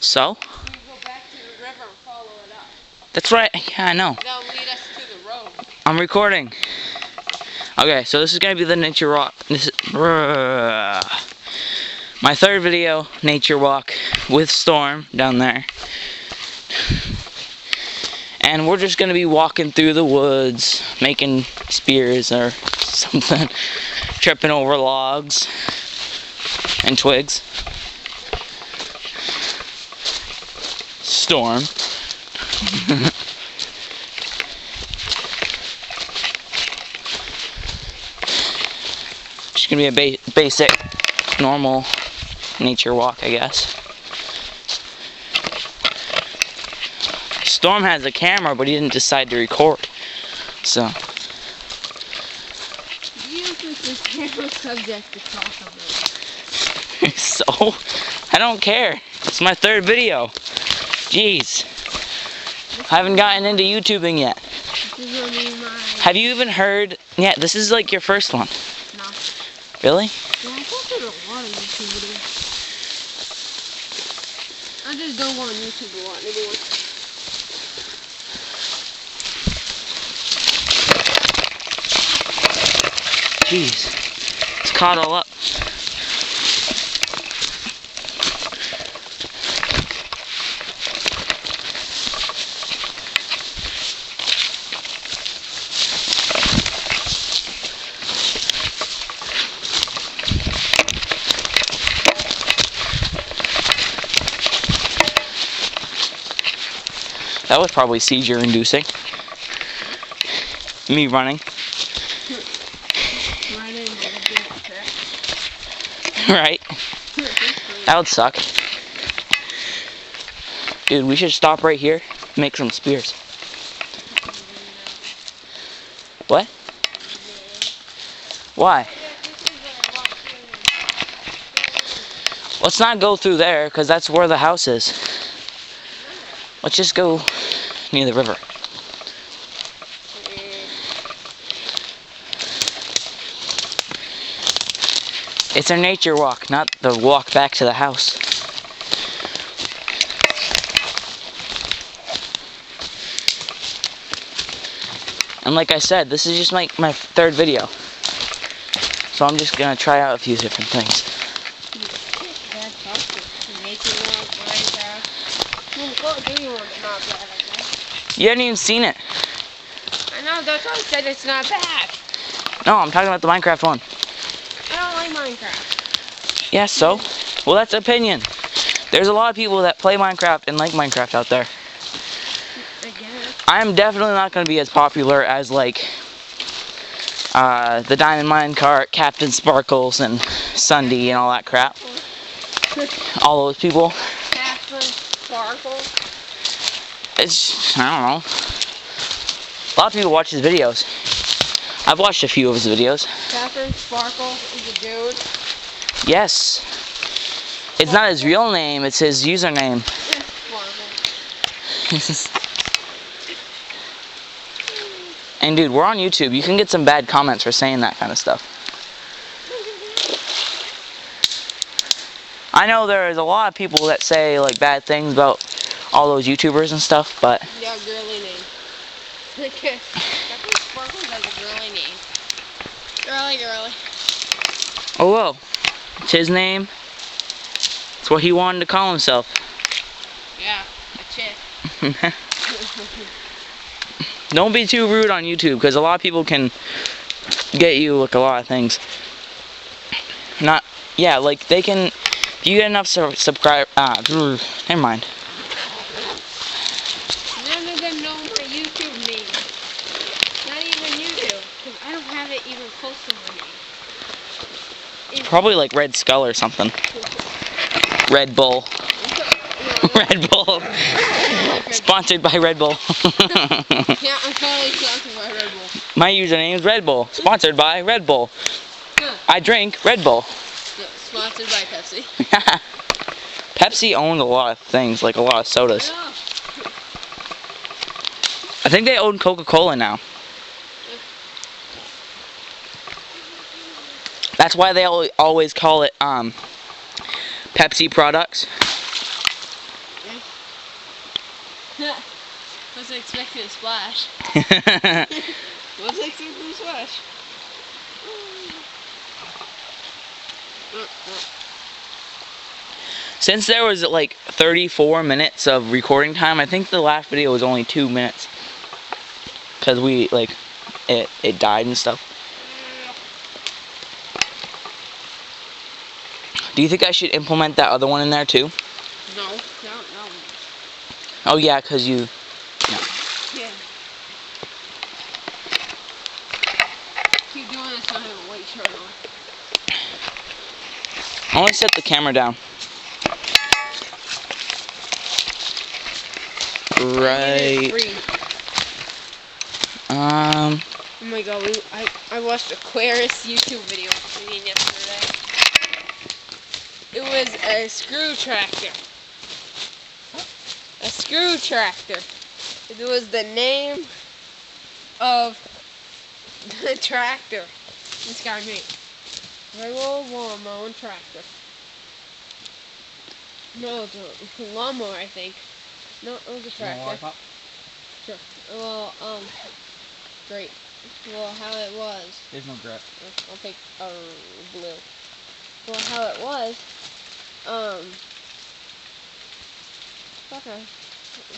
So? We go back to the river and follow it up. That's right. Yeah, I know. That'll lead us to the road. I'm recording. Okay, so this is gonna be the nature walk. This is my third video, nature walk with Storm down there. And we're just gonna be walking through the woods, making spears or something, tripping over logs and twigs. Storm. It's gonna be a basic, normal nature walk, I guess. Storm has a camera, but he didn't decide to record. So. You think this camera subject to talk about? So, I don't care. It's my third video. Jeez. I haven't gotten into YouTubing yet. This is gonna be my... Have you even heard? Yeah, this is like your first one. No. Really? Yeah, I posted a lot of YouTube videos. I just don't go on YouTube a lot anymore. Jeez. It's caught all up. That was probably seizure-inducing. Me running. Right. That would suck. Dude, we should stop right here, make some spears. What? Why? Let's not go through there, because that's where the house is. Let's just go near the river. It's our nature walk, not the walk back to the house. And like I said, this is just my third video. So I'm just gonna try out a few different things. You haven't even seen it. I know, that's why I said it's not bad. No, I'm talking about the Minecraft one. I don't like Minecraft. Yeah, so? Well, that's opinion. There's a lot of people that play Minecraft and like Minecraft out there. I guess. I'm definitely not going to be as popular as, like, the Diamond Minecart, Captain Sparkles, and Sunday and all that crap. All those people. Captain Sparkles? It's, I don't know. A lot of people watch his videos. I've watched a few of his videos. Captain Sparkle is a dude? Yes. It's not his real name, it's his username. Sparkle. And dude, we're on YouTube. You can get some bad comments for saying that kind of stuff. I know there's a lot of people that say like bad things about all those YouTubers and stuff, but... Yeah, girly name. Captain Sparkle has a girly name. Girly. Oh well. It's his name. It's what he wanted to call himself. Yeah, a chick. Don't be too rude on YouTube, because a lot of people can get you like a lot of things. Yeah, like they can, if you get enough subscribe, never mind. None of them know my YouTube name. Not even you do, because I don't have it even close to my name. Probably like Red Skull or something. Red Bull. Red Bull. Sponsored by Red Bull. Yeah, I'm totally sponsored by Red Bull. My username is Red Bull. Sponsored by Red Bull. I drink Red Bull. Yeah, sponsored by Pepsi. Pepsi owned a lot of things, like a lot of sodas. Yeah. I think they own Coca-Cola now. That's why they always call it Pepsi products. Wasn't expecting a splash. Wasn't expecting a splash. Since there was like 34 minutes of recording time, I think the last video was only 2 minutes. Because we, like, it died and stuff. Do you think I should implement that other one in there too? No. Oh yeah, because you... No. Yeah. Keep doing this so I have a white shirt on. I want to set the camera down. Right. Oh my god, I watched Aquarius YouTube video yesterday. It was a screw tractor. A screw tractor. It was the name of the tractor this guy made. Regular lawnmower tractor. No, it's a lawnmower, I think. No, it was a tractor. Sure. Well, great. Well, how it was. There's no grip. I'll take blue. Well, how it was, fuck, I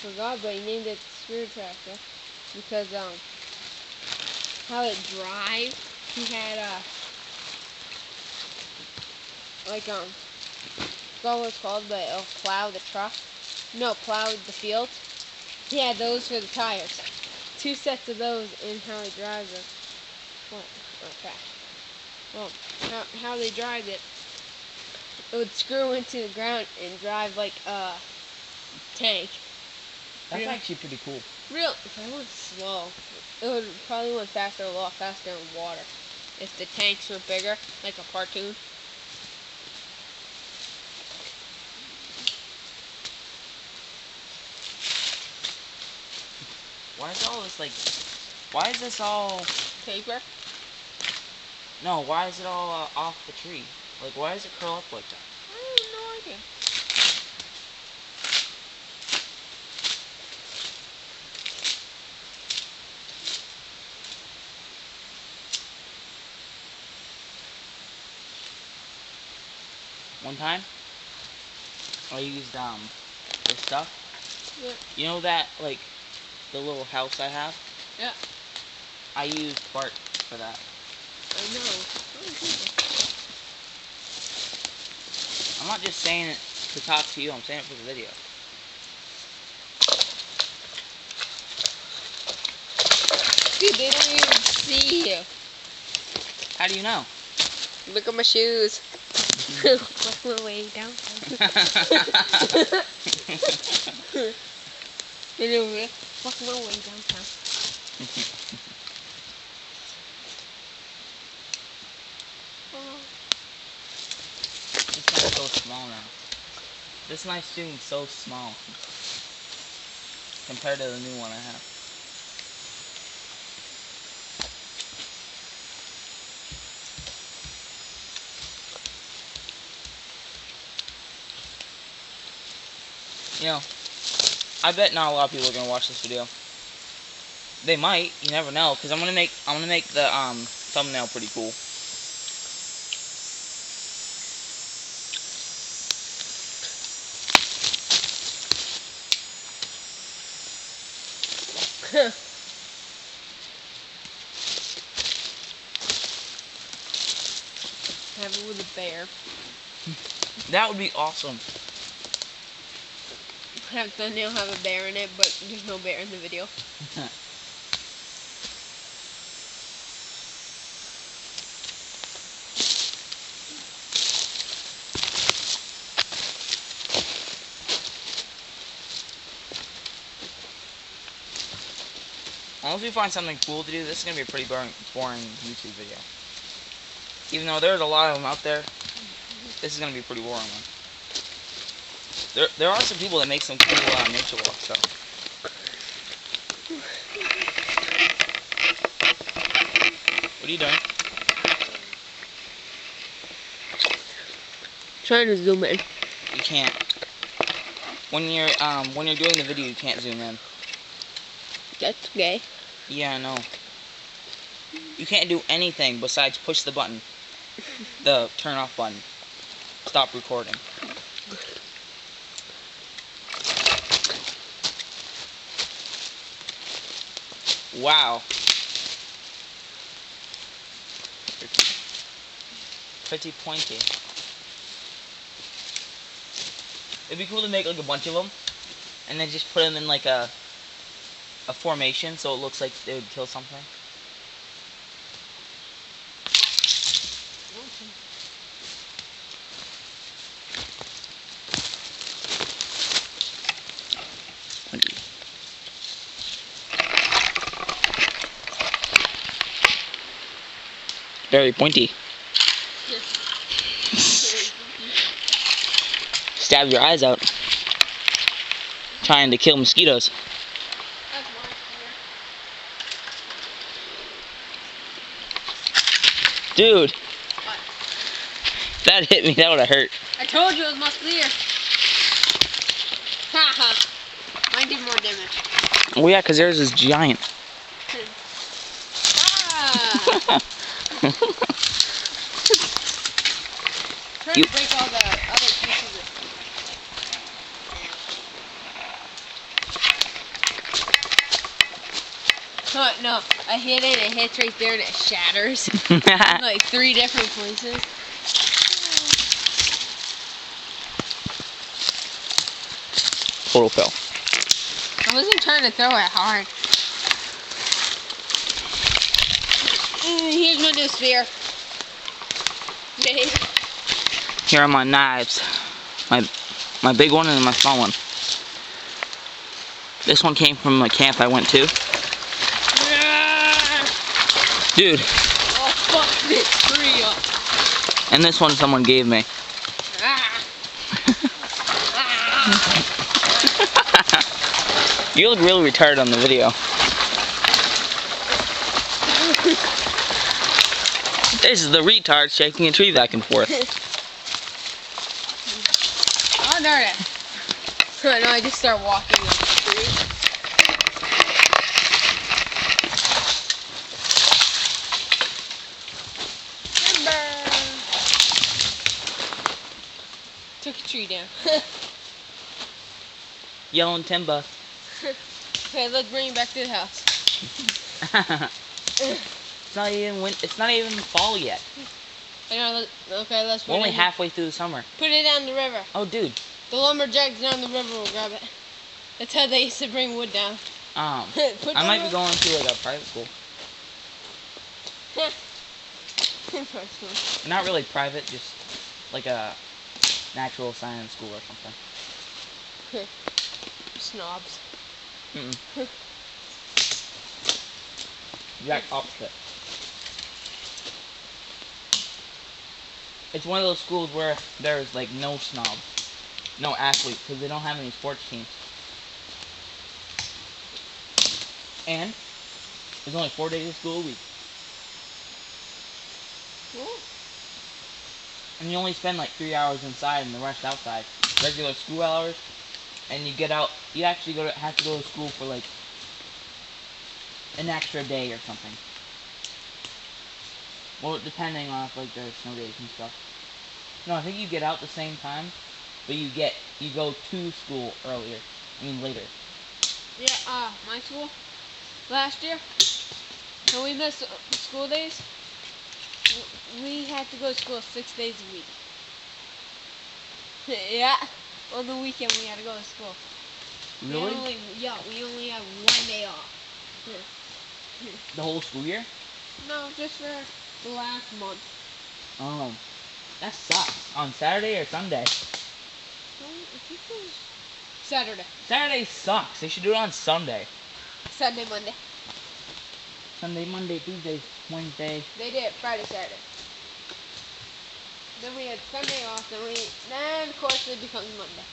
forgot, but he named it screw tractor because, how it drives, he had, like, forgot what it's called, but it'll plow the truck. No, plow the field. He had those for the tires. 2 sets of those in how he drives it. What? Okay. Well, how they drive it, it would screw into the ground and drive like a tank. That's actually pretty cool. Real, if I went slow, it would probably went faster, a lot faster in water. If the tanks were bigger, like a cartoon. Why is all this like... Why is this all... Paper? No, why is it all off the tree? Like, why does it curl up like that? I have no idea. One time, I used, this stuff. Yeah. You know that, like, the little house I have? Yeah. I used bark for that. I know. I'm not just saying it to talk to you, I'm saying it for the video. Dude, they don't even see you. How do you know? Look at my shoes. Walk my way down. Walk my way downtown. This knife's so small now. This knife's doing so small compared to the new one I have. You know, I bet not a lot of people are gonna watch this video. They might, you never know, because I'm gonna make the thumbnail pretty cool. Have it with a bear. That would be awesome. Have thumbnail have a bear in it, but there's no bear in the video. Unless we find something cool to do, this is going to be a pretty boring YouTube video. Even though there's a lot of them out there, this is going to be a pretty boring one. There are some people that make some cool nature walk stuff. What are you doing? Trying to zoom in. You can't. when you're doing the video, you can't zoom in. That's gay. Yeah, I know. You can't do anything besides push the button. The turn off button. Stop recording. Wow. Pretty pointy. It'd be cool to make like a bunch of them, and then just put them in like a formation so it looks like they would kill something. Very pointy. Stab your eyes out. Trying to kill mosquitoes. Dude. What? That hit me, that would have hurt. I told you it was musketeer. Haha. Mine did more damage. Oh yeah, because theirs is giant. Ah. Trying to break all the other pieces of... Oh, no, I hit it, it hits right there and it shatters. Like 3 different places. Total fail. I wasn't trying to throw it hard. Here's my new spear. Here are my knives. My big one and my small one. This one came from a camp I went to. Dude. Oh, fuck this tree up. And this one someone gave me. You look really retarded on the video. This is the retard shaking a tree back and forth. Oh, darn it. No, I just start walking up the tree. Took a tree down. Yelling timber. Okay, let's bring it back to the house. It's not even fall yet. I know, okay, let's put We're only it halfway through the summer. Put it down the river. Oh, dude. The lumberjacks down the river will grab it. That's how they used to bring wood down. I might be going to like a private school. Not really private, just like a natural science school or something. Snobs. Exact opposite. It's one of those schools where there's like no snobs, no athletes, because they don't have any sports teams. And there's only 4 days of school a week. Cool. And you only spend like 3 hours inside and the rest outside. Regular school hours. And you get out, you actually have to go to school for like an extra day or something. Well, depending on if like there's snow days and stuff. No, I think you get out the same time, but you go to school earlier. I mean later. Yeah, my school last year, when we missed school days, we had to go to school 6 days a week. Yeah, on the weekend we had to go to school. Really? We only have 1 day off. The whole school year? No, just for the last month. Oh, that sucks. On Saturday or Sunday? I think it was Saturday. Saturday sucks. They should do it on Sunday. Sunday, Monday. Sunday, Monday, Tuesday, Wednesday. They did it Friday, Saturday. Then we had Sunday off, then of course it becomes Monday.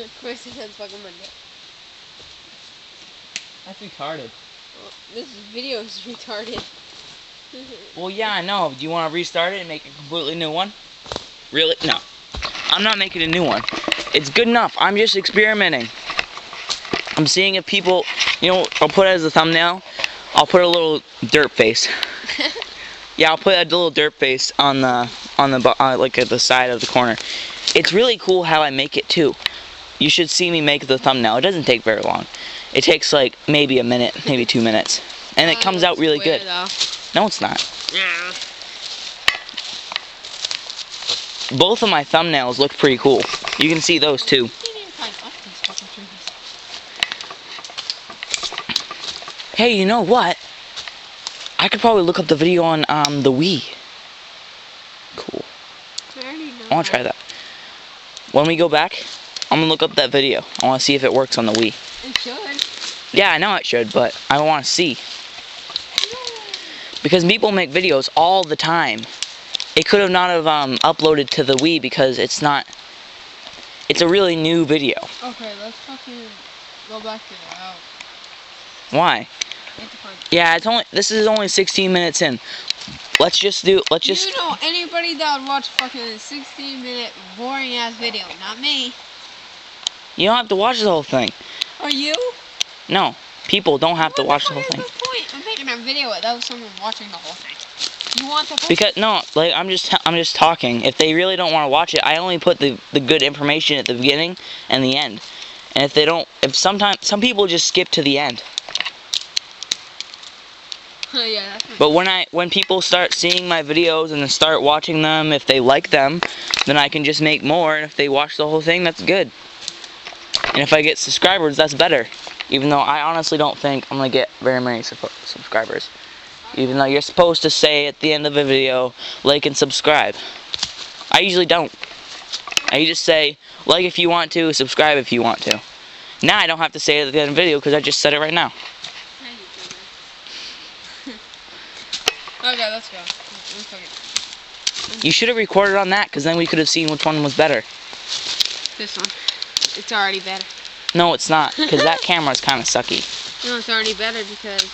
Of course it becomes fucking Monday. That's retarded. Well, this video is retarded. Well, yeah, I know. Do you want to restart it and make a completely new one? Really? No. I'm not making a new one. It's good enough. I'm just experimenting. I'm seeing if people, I'll put it as a thumbnail. I'll put a little dirt face. Yeah, I'll put a little dirt face on the like at the side of the corner. It's really cool how I make it too. You should see me make the thumbnail. It doesn't take very long. It takes like maybe a minute, maybe 2 minutes, and it comes out really good. Though. No, it's not. Yeah. Both of my thumbnails look pretty cool. You can see those too. Hey, you know what? I could probably look up the video on the Wii. Cool. I want to try that. When we go back, I'm going to look up that video. I want to see if it works on the Wii. It should. Yeah, I know it should, but I want to see. Because people make videos all the time. It could have not have uploaded to the Wii because it's not... It's a really new video. Okay, let's fucking go back to the house. Why? Yeah, this is only 16 minutes in. Let's just... You know anybody that would watch fucking a 16-minute boring ass video, not me. You don't have to watch the whole thing. Are you? No, people don't have to watch the whole thing. What's the point of making a video without someone watching the whole thing? You want the whole Because no, like I'm just talking. If they really don't want to watch it, I only put the good information at the beginning and the end. And if they don't, some people just skip to the end. Yeah, that's But when people start seeing my videos and then start watching them, if they like them, then I can just make more. And if they watch the whole thing, that's good. And if I get subscribers, that's better. Even though I honestly don't think I'm gonna get very many subscribers. Even though you're supposed to say at the end of a video, like and subscribe. I usually don't. I just say, like if you want to, subscribe if you want to. Now I don't have to say it at the end of the video because I just said it right now. Okay, let's go. You should have recorded on that because then we could have seen which one was better. This one. It's already better. No, it's not, because that camera's kind of sucky. No, it's already better because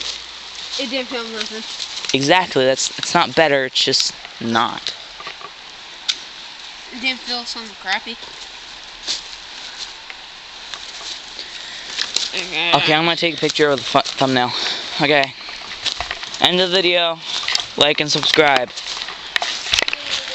it didn't film nothing. Exactly, it's not better, it's just not. It didn't feel something crappy. Okay, I'm going to take a picture of the thumbnail. Okay. End of the video. Like and subscribe.